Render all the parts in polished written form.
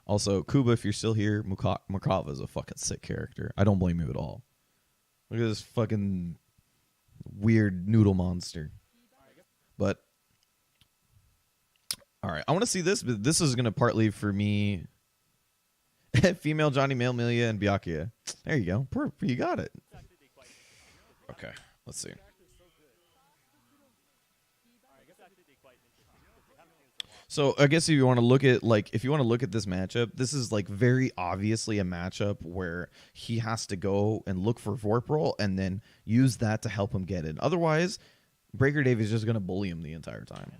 Also, Kuba, if you're still here, Mukava is a fucking sick character. I don't blame you at all. Look at this fucking weird noodle monster. But, all right. I want to see this, but this is going to partly for me. Female Johnny, male Milia, and Byakuya. There you go. Perfect. You got it. Okay. Let's see. So I guess if you want to look at this matchup, this is like very obviously a matchup where he has to go and look for Vorpal and then use that to help him get in. Otherwise, BrkrDave is just going to bully him the entire time.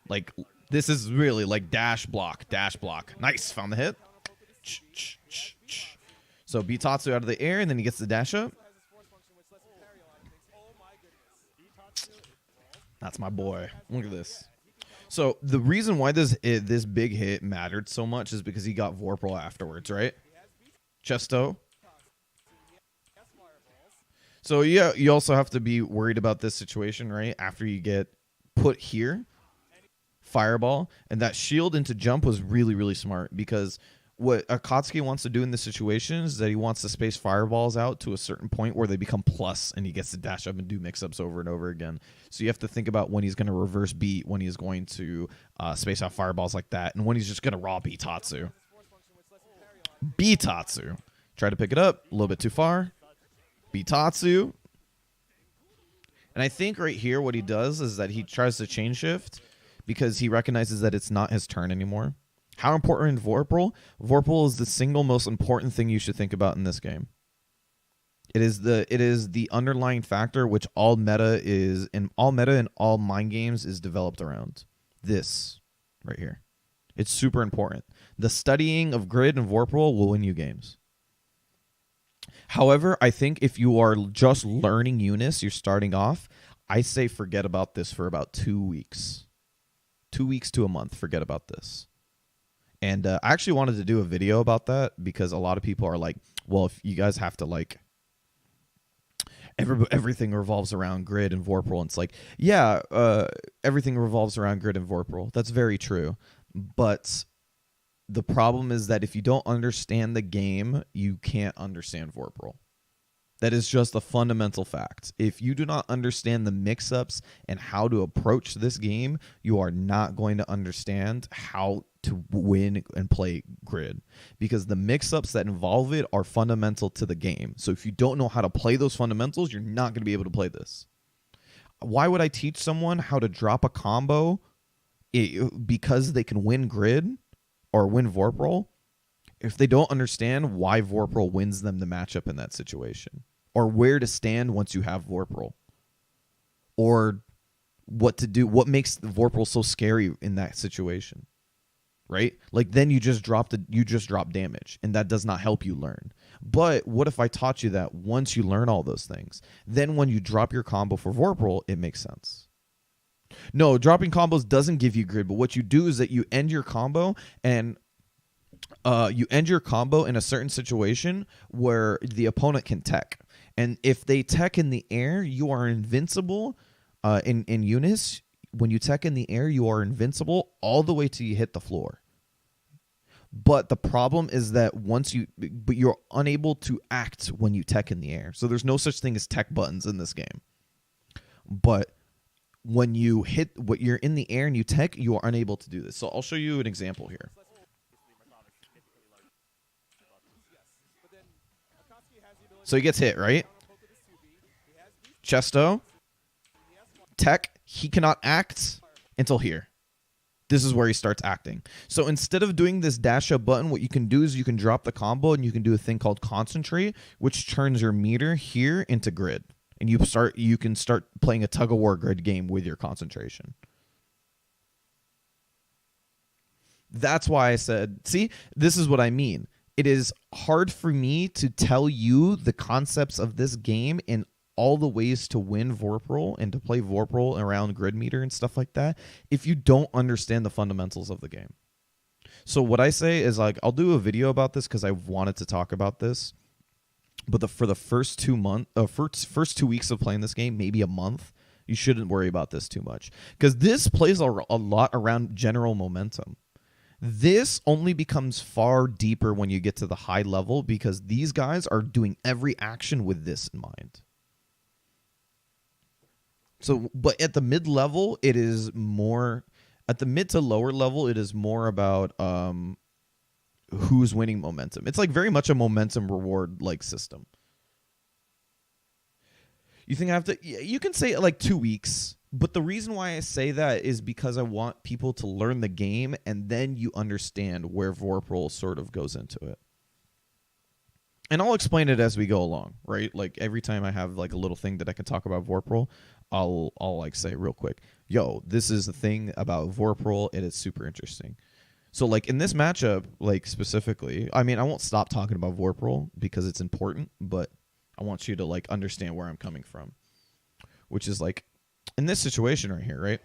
Like, this is really like dash block. Nice, found the hit. So Bitatsu out of the air, and then he gets the dash up. That's my boy. Look at this. So the reason why this big hit mattered so much is because he got Vorpal afterwards, right? Chesto. So yeah, you also have to be worried about this situation, right? After you get put here, Fireball, and that shield into jump was really, really smart, because what Akatsuki wants to do in this situation is that he wants to space fireballs out to a certain point where they become plus, and he gets to dash up and do mix-ups over and over again. So you have to think about when he's going to reverse beat, when he's going to space out fireballs like that, and when he's just going to raw Bitatsu. Bitatsu. Try to pick it up. A little bit too far. Bitatsu. And I think right here what he does is that he tries to chain shift because he recognizes that it's not his turn anymore. How important is Vorpal? Vorpal is the single most important thing you should think about in this game. It is the underlying factor which all meta and all mind games is developed around. This right here. It's super important. The studying of grid and Vorpal will win you games. However, I think if you are just learning UNIST, you're starting off, I say forget about this for about 2 weeks. 2 weeks to a month, forget about this. And I actually wanted to do a video about that because a lot of people are like, well, if you guys have to like, everything revolves around grid and Vorpal. And it's like, yeah, everything revolves around grid and Vorpal. That's very true. But the problem is that if you don't understand the game, you can't understand Vorpal. That is just a fundamental fact. If you do not understand the mix-ups and how to approach this game, you are not going to understand how to win and play grid, because the mix-ups that involve it are fundamental to the game. So if you don't know how to play those fundamentals, you're not going to be able to play this. Why would I teach someone how to drop a combo because they can win grid or win Vorpal if they don't understand why Vorpal wins them the matchup in that situation, or where to stand once you have Vorpal, or what to do, what makes the Vorpal so scary in that situation, right? Like, then you just drop damage, and that does not help you learn. But what if I taught you that once you learn all those things, then when you drop your combo for Vorpal, it makes sense? No, dropping combos doesn't give you grid, but what you do is that you end your combo, and you end your combo in a certain situation where the opponent can tech. And if they tech in the air, you are invincible. In UNIST, when you tech in the air, you are invincible all the way till you hit the floor. But the problem is that but you're unable to act when you tech in the air. So there's no such thing as tech buttons in this game. But when you're in the air and you tech, you are unable to do this. So I'll show you an example here. So he gets hit, right? Chesto. Tech. He cannot act until here. This is where he starts acting. So instead of doing this dash up button, what you can do is you can drop the combo and you can do a thing called concentrate, which turns your meter here into grid. And you can start playing a tug of war grid game with your concentration. That's why I said, see, this is what I mean. It is hard for me to tell you the concepts of this game and all the ways to win Vorpal and to play Vorpal around grid meter and stuff like that if you don't understand the fundamentals of the game. So what I say is, like, I'll do a video about this because I wanted to talk about this. But for the first 2 weeks of playing this game, maybe a month, You shouldn't worry about this too much because this plays a lot around general momentum. This only becomes far deeper when you get to the high level because these guys are doing every action with this in mind. So, but at the mid level, it is more. At the mid to lower level, it is more about who's winning momentum. It's like very much a momentum reward like system. You think I have to? You can say like 2 weeks, but the reason why I say that is because I want people to learn the game, and then you understand where Vorpal sort of goes into it. And I'll explain it as we go along, right? Like every time I have like a little thing that I can talk about Vorpal, I'll like say real quick, yo, this is the thing about Vorpal. It is super interesting. So like in this matchup, like specifically, I mean, I won't stop talking about Vorpal because it's important, but I want you to like understand where I'm coming from, which is like in this situation right here, right?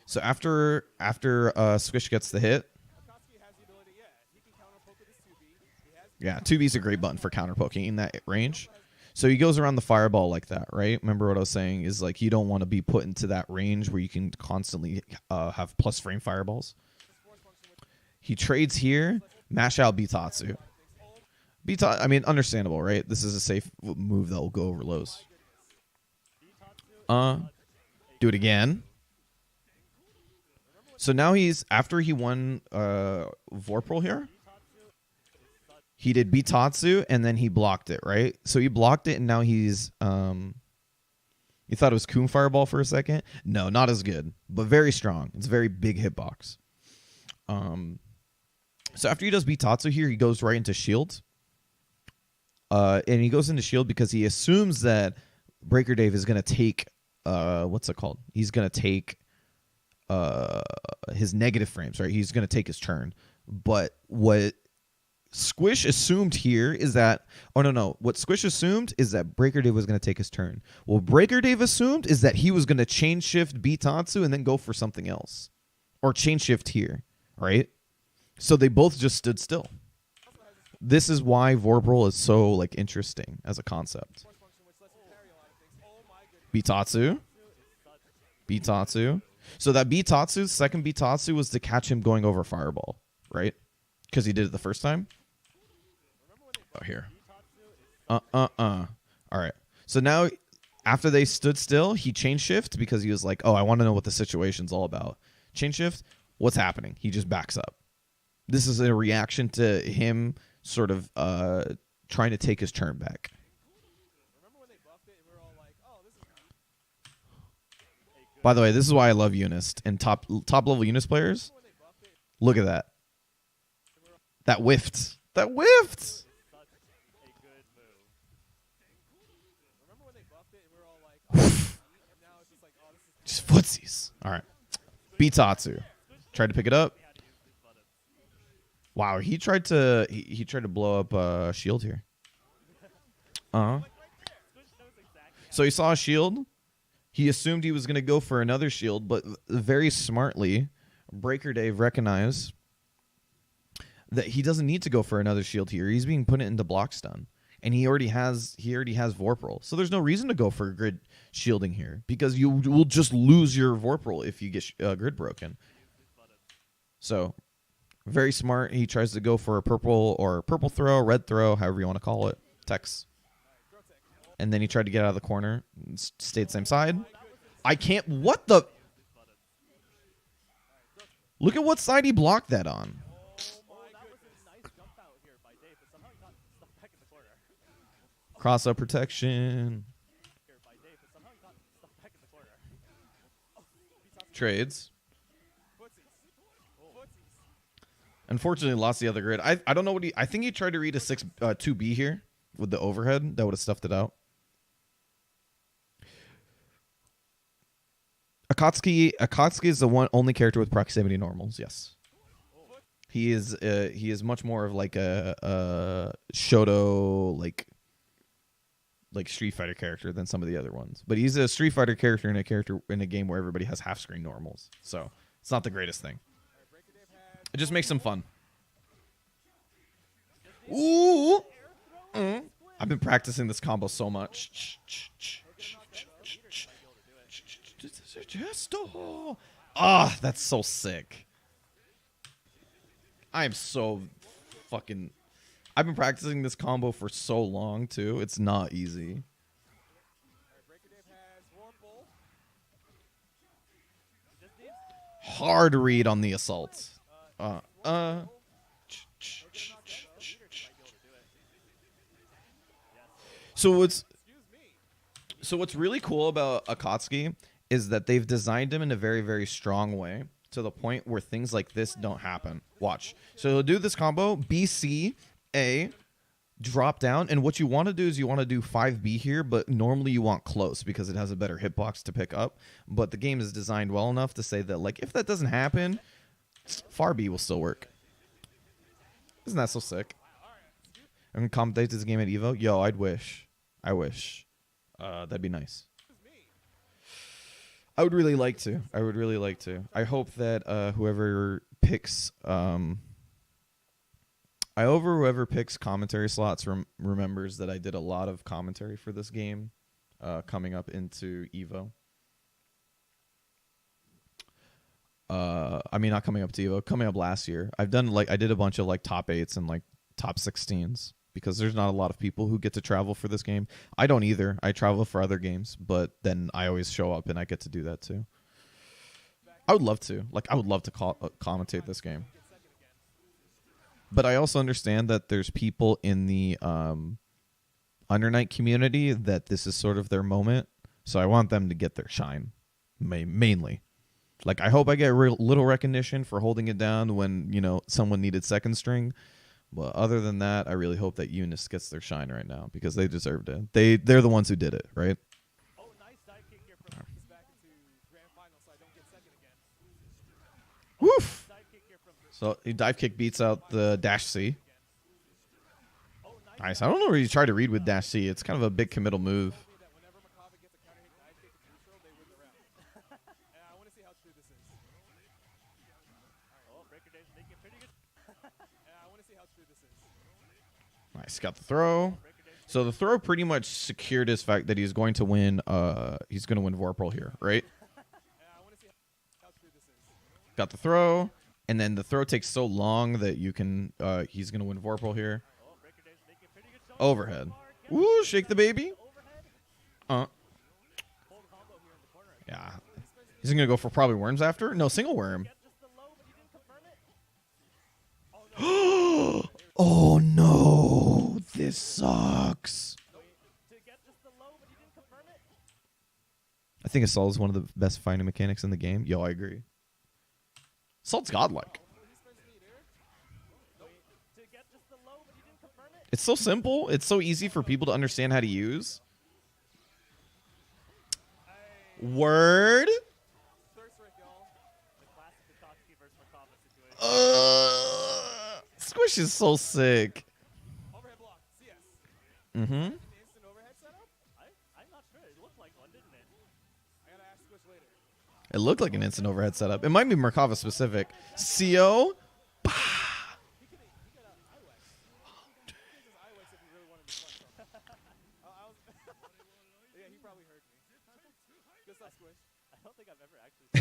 So after Squish gets the hit, yeah, 2B's a great button for counter poking in that range. So he goes around the fireball like that, right? Remember what I was saying is like you don't want to be put into that range where you can constantly have plus frame fireballs. He trades here, mash out Bitatsu. I mean, understandable, right? This is a safe move that will go over lows. Do it again. So now he's, after he won Vorpal here, he did Bitatsu, and then he blocked it, right? So he blocked it, and now he's, you thought it was Coon Fireball for a second? No, not as good, but very strong. It's a very big hitbox. So after he does Bitatsu here, he goes right into Shield. And he goes into Shield because he assumes that BrkrDave is going to take, what's it called? He's going to take his negative frames, right? He's going to take his turn. But what Squish assumed here is that, oh no, what Squish assumed is that BrkrDave was going to take his turn. What BrkrDave assumed is that he was going to chain shift Bitatsu and then go for something else. Or chain shift here, right? So they both just stood still. This is why Vorpal is so like interesting as a concept. Bitatsu. So that Bitatsu, second Bitatsu, was to catch him going over Fireball, right? Because he did it the first time. Oh, here. All right. So now, after they stood still, he chain shift because he was like, oh, I want to know what the situation's all about. Chain shift, what's happening? He just backs up. This is a reaction to him sort of trying to take his turn back. By the way, this is why I love UNIST and top level UNIST players. Look at that. That whiffed. That whiffed. Just footsies. All right. Bitatsu. Tried to pick it up. Wow, he tried to blow up shield here. So he saw a shield. He assumed he was going to go for another shield, but very smartly, BrkrDave recognized that he doesn't need to go for another shield here. He's being put into block stun, and he already has Vorpal. So there's no reason to go for grid shielding here because you will just lose your Vorpal if you get grid broken. So very smart. He tries to go for a purple throw, red throw, however you want to call it. Tex. And then he tried to get out of the corner. Stayed same side. I can't. What the? Look at what side he blocked that on. Cross-up protection. Trades. Unfortunately, lost the other grid. I don't know what I think he tried to read a 2B here with the overhead. That would have stuffed it out. Akatsuki is the only character with proximity normals. Yes, he is much more of like a Shoto like Street Fighter character than some of the other ones. But he's a Street Fighter character in a game where everybody has half screen normals. So it's not the greatest thing. It just makes them fun. Ooh. I've been practicing this combo so much. Ah, that's so sick. I am so fucking... I've been practicing this combo for so long, too. It's not easy. Hard read on the assault. So what's really cool about Akatsuki is that they've designed him in a very, very strong way to the point where things like this don't happen. Watch. So he'll do this combo, BC, A, drop down, and what you want to do is you want to do 5B here, but normally you want close because it has a better hitbox to pick up. But the game is designed well enough to say that, like, if that doesn't happen, far B will still work. Isn't that so sick? I'm going to commentate this game at EVO. Yo, I wish. That'd be nice. I would really like to. I hope that whoever picks whoever picks commentary slots remembers that I did a lot of commentary for this game coming up into EVO. I mean, not coming up to EVO, coming up last year. I did a bunch of like top 8s and like top 16s because there's not a lot of people who get to travel for this game. I don't either. I travel for other games, but then I always show up and I get to do that too. I would love to. Like, I would love to commentate this game. But I also understand that there's people in the Undernight community that this is sort of their moment. So I want them to get their shine, mainly. Like, I hope I get little recognition for holding it down when, you know, someone needed second string. But other than that, I really hope that UNIST gets their shine right now because they deserved it. They're the ones who did it, right? Oh, nice dive kick here from back into grand final, so I don't get second again. Woof! So he dive kick beats out the dash C. Nice. I don't know where you try to read with dash C. It's kind of a big committal move. Nice, got the throw. So the throw pretty much secured his fact that he's going to win. He's going to win Vorpal here, right? Got the throw, and then the throw takes so long that you can. He's going to win Vorpal here. Overhead. Woo! Shake the baby. Yeah. He's going to go for probably worms after. No, single worm. Oh no, this sucks. I think Assault is one of the best fighting mechanics in the game. Yo, I agree. Assault's godlike. It's so simple. It's so easy for people to understand how to use. Word. Squish is so sick. Mm-hmm. It looked like an instant overhead setup. It might be Merkava specific. CO.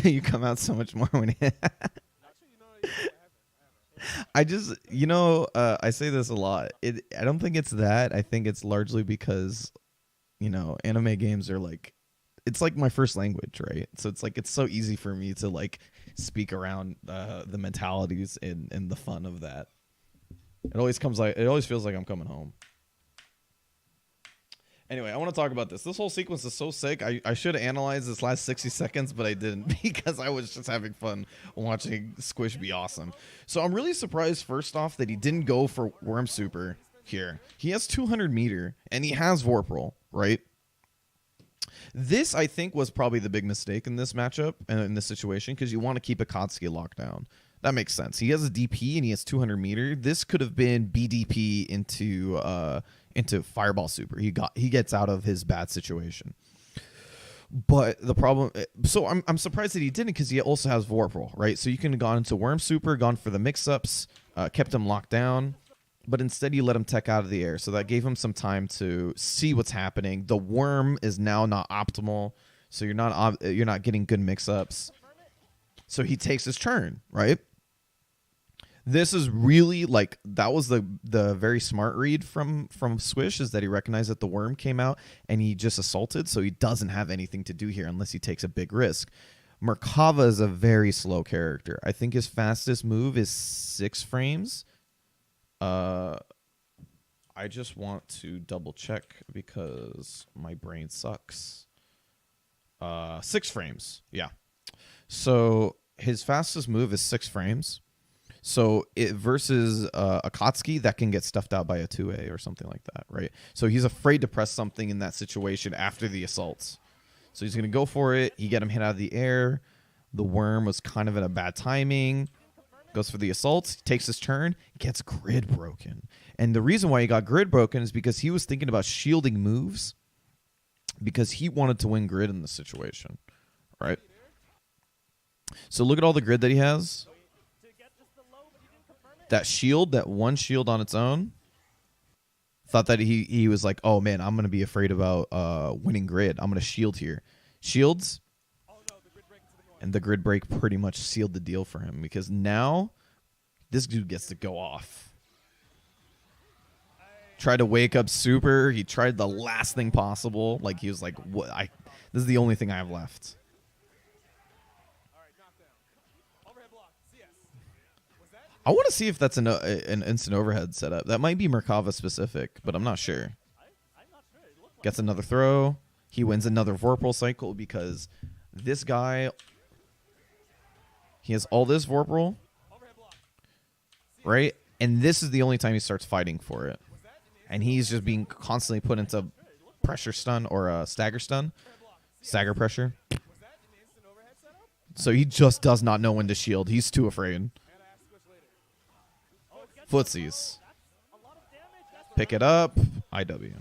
You come out so much more when I just, you know, I say this a lot. I don't think it's that. I think it's largely because, you know, anime games are like, it's like my first language, right? So it's like, it's so easy for me to like speak around the mentalities and the fun of that. It always feels like I'm coming home. Anyway, I want to talk about this. This whole sequence is so sick. I should have analyzed this last 60 seconds, but I didn't because I was just having fun watching Squish be awesome. So I'm really surprised, first off, that he didn't go for Worm Super here. He has 200 meter, and he has Vorpal, right? This, I think, was probably the big mistake in this matchup and in this situation because you want to keep Akatsuki locked down. That makes sense. He has a DP, and he has 200 meter. This could have been BDP into Fireball Super. He gets out of his bad situation. But the problem, so I'm surprised that he didn't because he also has Vorpal, right? So you can have gone into Worm Super, gone for the mix-ups, kept him locked down, but instead he let him tech out of the air. So that gave him some time to see what's happening. The worm is now not optimal, so you're not getting good mix-ups. So he takes his turn, right? This is really like that was the very smart read from Squish, is that he recognized that the worm came out and he just assaulted, so he doesn't have anything to do here unless he takes a big risk. Merkava is a very slow character. I think his fastest move is 6 frames. I just want to double check because my brain sucks. 6 frames. Yeah. So his fastest move is 6 frames. So it versus Akatsuki, that can get stuffed out by a 2A or something like that, right? So he's afraid to press something in that situation after the assaults. So he's going to go for it. He get him hit out of the air. The worm was kind of in a bad timing. Goes for the assaults, takes his turn, gets grid broken. And the reason why he got grid broken is because he was thinking about shielding moves because he wanted to win grid in the situation, right? So look at all the grid that he has. That shield, that one shield on its own, thought that he was like, oh man, I'm going to be afraid about winning grid. I'm going to shield here. Shields. And the grid break pretty much sealed the deal for him because now this dude gets to go off. Tried to wake up super. He tried the last thing possible. Like he was like, "What? This is the only thing I have left." I want to see if that's an instant overhead setup. That might be Merkava specific, but I'm not sure. Gets another throw. He wins another Vorpal cycle because this guy, he has all this Vorpal, right? And this is the only time he starts fighting for it. And he's just being constantly put into pressure stun or a stagger stun. Stagger pressure. So he just does not know when to shield. He's too afraid. Footsies. Pick it up. IW.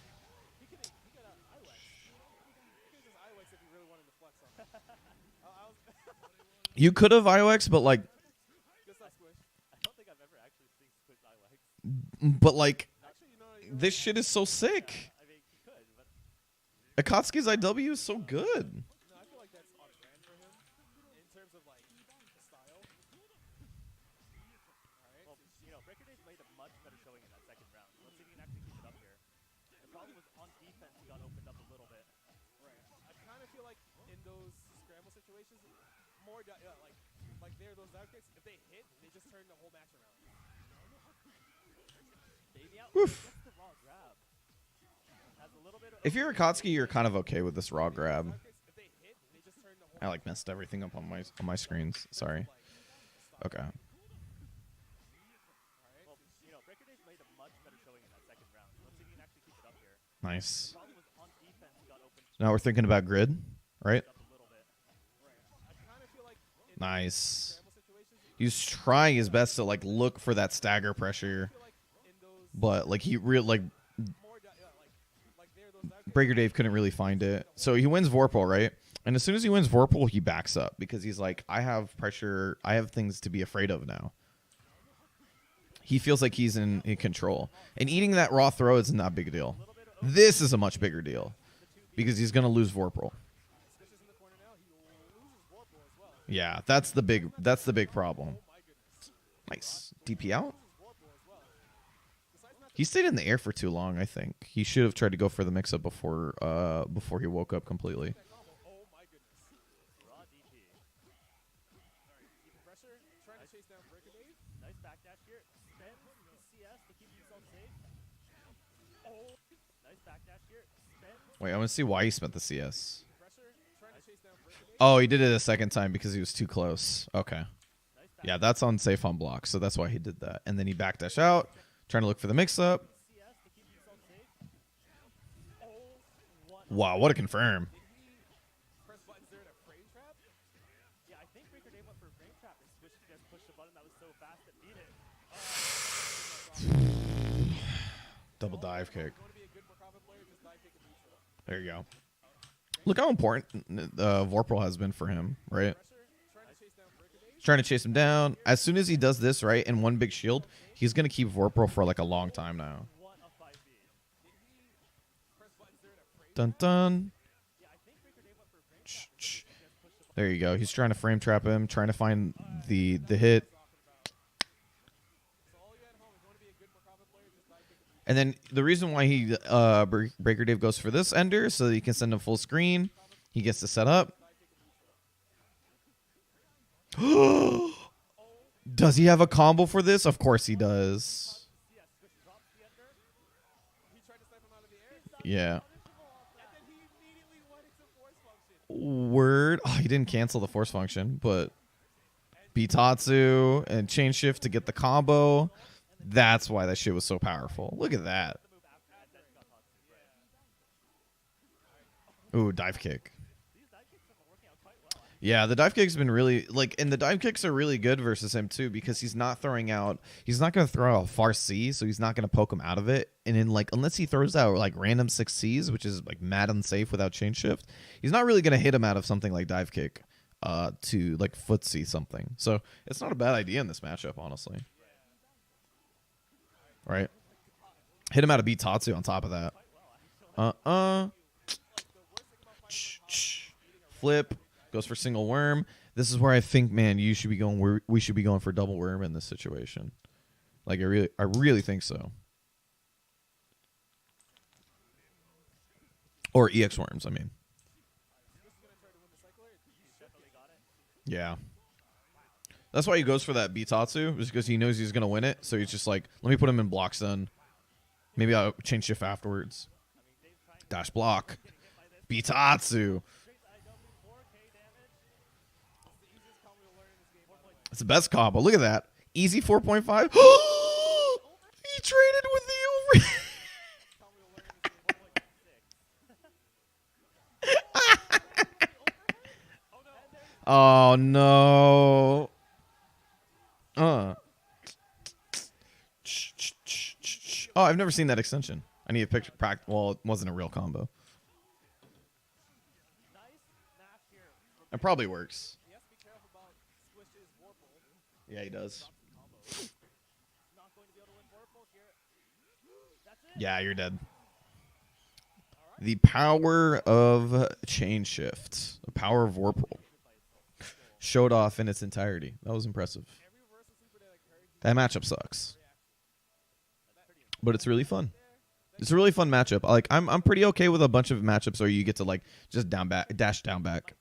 You could have IOX, but like, this shit is so sick. Akatsuki's IW is so good. Oof. If you're Akatsuki, you're kind of okay with this raw grab. I like messed everything up on my screens. Sorry. Okay. Nice. Now we're thinking about grid, right? Nice. He's trying his best to like look for that stagger pressure, but like BrkrDave couldn't really find it. So he wins Vorpal, right? And as soon as he wins Vorpal, he backs up because he's like, I have pressure. I have things to be afraid of now. He feels like he's in control. And eating that raw throw is not a big deal. This is a much bigger deal because he's going to lose Vorpal. Yeah, that's the big problem. Nice. DP out. He stayed in the air for too long, I think. He should have tried to go for the mix-up before he woke up completely. Wait, I want to see why he spent the CS. Oh, he did it a second time because he was too close. Okay. Yeah, that's unsafe on block, so that's why he did that. And then he backdash out, trying to look for the mix-up. Wow, what a confirm. Double dive kick. There you go. Look how important Vorpal has been for him, right? Trying to chase him down. As soon as he does this, right, and one big shield, he's going to keep Vorpal for like a long time now. Dun dun. There you go. He's trying to frame trap him, trying to find the hit. And then the reason why he BrkrDave goes for this ender so that he can send him full screen. He gets to set up. Does he have a combo for this? Of course he does. Yeah. Word. Oh, he didn't cancel the force function, but Bitatsu and chain shift to get the combo. That's why that shit was so powerful. Look at that. Ooh, dive kick. Yeah, the dive kick's been really like, and the dive kicks are really good versus him too because he's not throwing out. He's not going to throw out a far C, so he's not going to poke him out of it. And then like, unless he throws out like random 6Cs, which is like mad unsafe without chain shift, he's not really going to hit him out of something like dive kick to like footsie something. So it's not a bad idea in this matchup, honestly. Right? Hit him out of Bitatsu on top of that. Flip. Goes for single worm. This is where I think, man, you should be going. We should be going for double worm in this situation. Like I really think so. Or EX worms. I mean, yeah. That's why he goes for that Bitatsu, is because he knows he's gonna win it. So he's just like, let me put him in block stun. Maybe I'll change shift afterwards. Dash block. Bitatsu. It's the best combo. Look at that. Easy 4.5. He traded with the over. Oh, no. Oh, I've never seen that extension. I need a picture. Well, it wasn't a real combo. It probably works. Yeah, he does. Yeah, you're dead. The power of chain shift. The power of Vorpal. Showed off in its entirety. That was impressive. That matchup sucks. But it's really fun. It's a really fun matchup. Like I'm pretty okay with a bunch of matchups where you get to like just down back, dash down back.